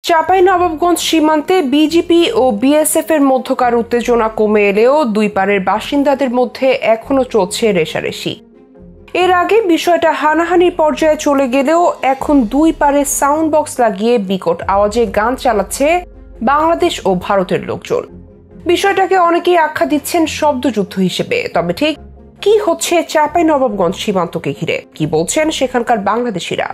চাঁপাইনবাবগঞ্জ সীমান্তে বিজিপি ও বিএসএফ এর মধ্যকার উত্তেজনা কমে এলেও দুই পারের বাসিন্দাদের মধ্যে এখনো চলছে রেষারেষি। এর আগে বিষয়টা হানাহানির পর্যায়ে চলে গেলেও এখন দুই পারে সাউন্ড বক্স লাগিয়ে বিকট আওয়াজে গান চালাচ্ছে বাংলাদেশ ও ভারতের লোকজন। বিষয়টাকে অনেকেই আখ্যা দিচ্ছেন শব্দযুদ্ধ হিসেবে। তবে ঠিক কি হচ্ছে চাঁপাইনবাবগঞ্জ সীমান্তকে ঘিরে, কি বলছেন সেখানকার বাংলাদেশিরা,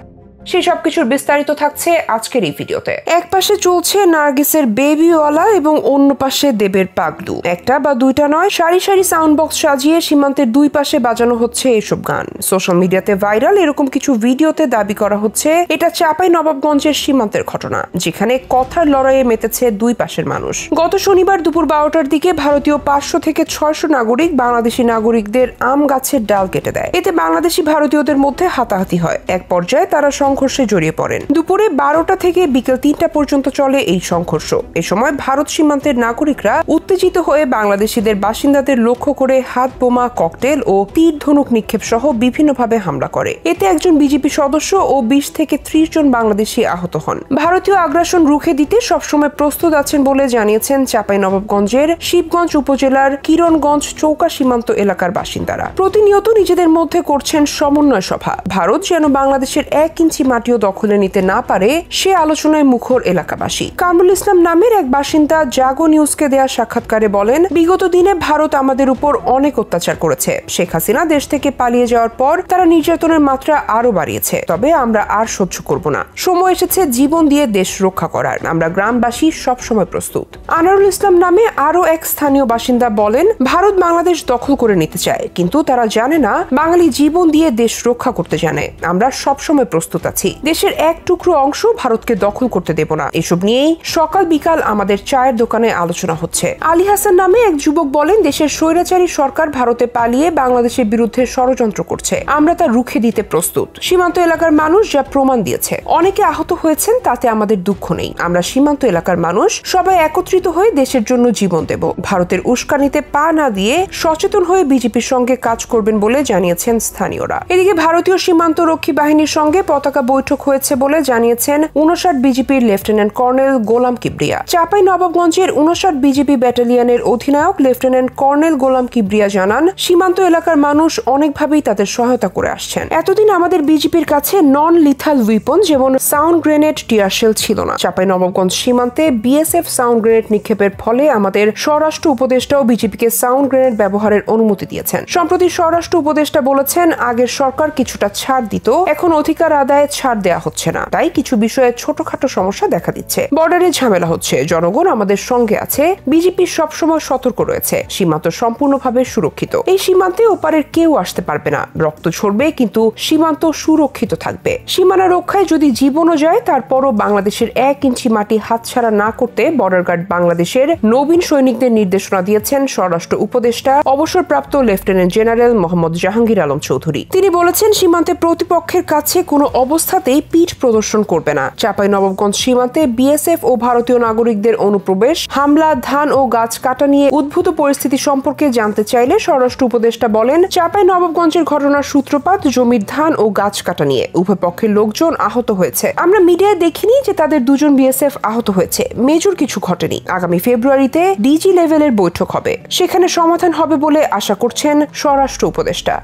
সেই সবকিছুর বিস্তারিত থাকছে আজকের এই ভিডিওতে। এক পাশে চলছে নার্গিসের বেবিওয়ালা এবং অন্য পাশে দেবের পাগলু। একটা বা দুইটা নয়, সারি সারি সাউন্ড বক্স সাজিয়ে সীমান্তের দুই পাশে বাজানো হচ্ছে এসব গান। সোশ্যাল মিডিয়াতে ভাইরাল এরকম কিছু ভিডিওতে দাবি করা হচ্ছে এটা চাঁপাইনবাবগঞ্জের সীমান্তের ঘটনা, যেখানে কথার লড়াইয়ে মেতেছে দুই পাশের মানুষ। গত শনিবার দুপুর 12টার দিকে ভারতীয় 500 থেকে 600 নাগরিক বাংলাদেশি নাগরিকদের আম গাছের ডাল কেটে দেয়। এতে বাংলাদেশি ভারতীয়দের মধ্যে হাতাহাতি হয়। এক পর্যায়ে তারা সংঘর্ষে জড়িয়ে পড়েন। দুপুরে 12টা থেকে বিকেল 3টা পর্যন্ত চলে এই সংঘর্ষ। এ সময় ভারত সীমান্তের নাগরিকরা উত্তেজিত হয়ে বাংলাদেশিদের বাসিন্দাদের লক্ষ্য করে হাত বোমা, ককটেল ও তীর ধনুক নিক্ষেপ সহ বিভিন্নভাবে হামলা করে। এতে একজন বিজেপি সদস্য ও 20 থেকে 30 জন বাংলাদেশি আহত হন। ভারতীয় আগ্রাসন রুখে দিতে সবসময় প্রস্তুত আছেন বলে জানিয়েছেন চাঁপাইনবাবগঞ্জের শিবগঞ্জ উপজেলার কিরণগঞ্জ চৌকা সীমান্ত এলাকার বাসিন্দারা। প্রতিনিয়ত নিজেদের মধ্যে করছেন সমন্বয় সভা। ভারত যেন বাংলাদেশের 1 ইঞ্চি মাটিও দখলে নিতে না পারে সে আলোচনায় মুখর এলাকাবাসী। কামরুল ইসলাম নামের এক বাসিন্দা জাগো নিউজকে দেয়া সাক্ষাৎকারে বলেন, বিগত দিনে ভারত আমাদের উপর অনেক অত্যাচার করেছে। শেখ হাসিনা দেশ থেকে পালিয়ে যাওয়ার পর তারা নির্যাতনের মাত্রা আরো বাড়িয়েছে। তবে আমরা আর সহ্য করব না। সময় এসেছে জীবন দিয়ে দেশ রক্ষা করার। আমরা গ্রামবাসী সব সময় প্রস্তুত। আনারুল ইসলাম নামে আরো এক স্থানীয় বাসিন্দা বলেন, ভারত বাংলাদেশ দখল করে নিতে চায়, কিন্তু তারা জানে না বাঙালি জীবন দিয়ে দেশ রক্ষা করতে জানে। আমরা সব সময় প্রস্তুত আছি। দেশের এক টুকরো অংশ ভারতকে দখল করতে দেব না। এসব নিয়েই সকাল বিকাল আমাদের চায়ের দোকানে আলোচনা হচ্ছে। আলী হাসান নামে এক যুবক বলেন, দেশের স্বৈরাচারী সরকার ভারতে পালিয়ে বাংলাদেশের বিরুদ্ধে ষড়যন্ত্র করছে। আমরা তা রুখে দিতে প্রস্তুত। সীমান্ত এলাকার মানুষ যা প্রমাণ দিয়েছে। অনেকে আহত হয়েছেন, তাতে আমাদের দুঃখ নেই। আমরা সীমান্ত এলাকার মানুষ সবাই একত্রিত হয়ে দেশের জন্য জীবন দেব। ভারতের উস্কানিতে পা না দিয়ে সচেতন হয়ে বিজেপির সঙ্গে কাজ করবেন বলে জানিয়েছেন স্থানীয়রা। এদিকে ভারতীয় সীমান্ত রক্ষী বাহিনীর সঙ্গে পতাকা বৈঠক হয়েছে বলে জানিয়েছেন 59 বিজেপির লেফটেন্যান্ট কর্নেল গোলাম কিবরিয়া। চাঁপাইনবাবগঞ্জের 59 বিজেপি ব্যাটালিয়নের অধিনায়ক লেফটেন্যান্ট কর্নেল গোলাম কিবরিয়া জানান, সীমান্ত এলাকার মানুষ অনেকভাবেই তাদের সহায়তা করে আসছেন। এতদিন আমাদের বিজেপির কাছে নন লিথাল উইপন যেমন সাউন্ড গ্রেনেড, টিয়ারশেল ছিল না। চাঁপাইনবাবগঞ্জ সীমান্তে বিএসএফ সাউন্ড গ্রেনেড নিক্ষেপের ফলে আমাদের স্বরাষ্ট্র উপদেষ্টাও বিজেপিকে সাউন্ড গ্রেনেড ব্যবহারের অনুমতি দিয়েছেন। সম্প্রতি স্বরাষ্ট্র উপদেষ্টা বলেছেন, আগের সরকার কিছুটা ছাড় দিত, এখন অধিকার আদায়ে ছাড় দেয়া হচ্ছে না। তাই কিছু বিষয়ে ছোটখাটো সমস্যা দেখা দিচ্ছে। বর্ডারে ঝামেলা হচ্ছে। জনগণ আমাদের সঙ্গে আছে। বিজেপি সবসময় সতর্ক রয়েছে। সীমান্ত সম্পূর্ণভাবে সুরক্ষিত। এই সীমান্তে ওপারের কেউ আসতে পারবে না। রক্ত ঝরবে, কিন্তু সীমান্ত সুরক্ষিত থাকবে। সীমানা রক্ষায় যদি জীবনও যায়, তারপরও বাংলাদেশের 1 ইঞ্চি মাটি হাতছাড়া না করতে বর্ডার গার্ড বাংলাদেশের নবীন সৈনিকদের নির্দেশনা দিয়েছেন স্বরাষ্ট্র উপদেষ্টা অবসরপ্রাপ্ত লেফটেন্যান্ট জেনারেল মোহাম্মদ জাহাঙ্গীর আলম চৌধুরী। তিনি বলেছেন, সীমান্তে প্রতিপক্ষের কাছে কোনো অবস্থাতেই পিঠ প্রদর্শন করবে না। চাঁপাইনবাবগঞ্জ সীমান্তে বিএসএফ ও ভারতীয় নাগরিকদের অনুপ্রবেশ, হামলা, ধান ও গাছ কাটা নিয়ে উদ্ভূত পরিস্থিতি সম্পর্কে জানতে চাইলে স্বরাষ্ট্র উপদেষ্টা বলেন, চাঁপাইনবাবগঞ্জের ঘটনার সূত্রপাত জমির ধান ও গাছ কাটা নিয়ে। উভয় পক্ষের লোকজন আহত হয়েছে। আমরা মিডিয়ায় দেখিনি যে তাদের 2 জন বিএসএফ আহত হয়েছে। মেজর কিছু ঘটেনি। আগামী ফেব্রুয়ারিতে ডিজি লেভেলের বৈঠক হবে। সেখানে সমাধান হবে বলে আশা করছেন স্বরাষ্ট্র উপদেষ্টা।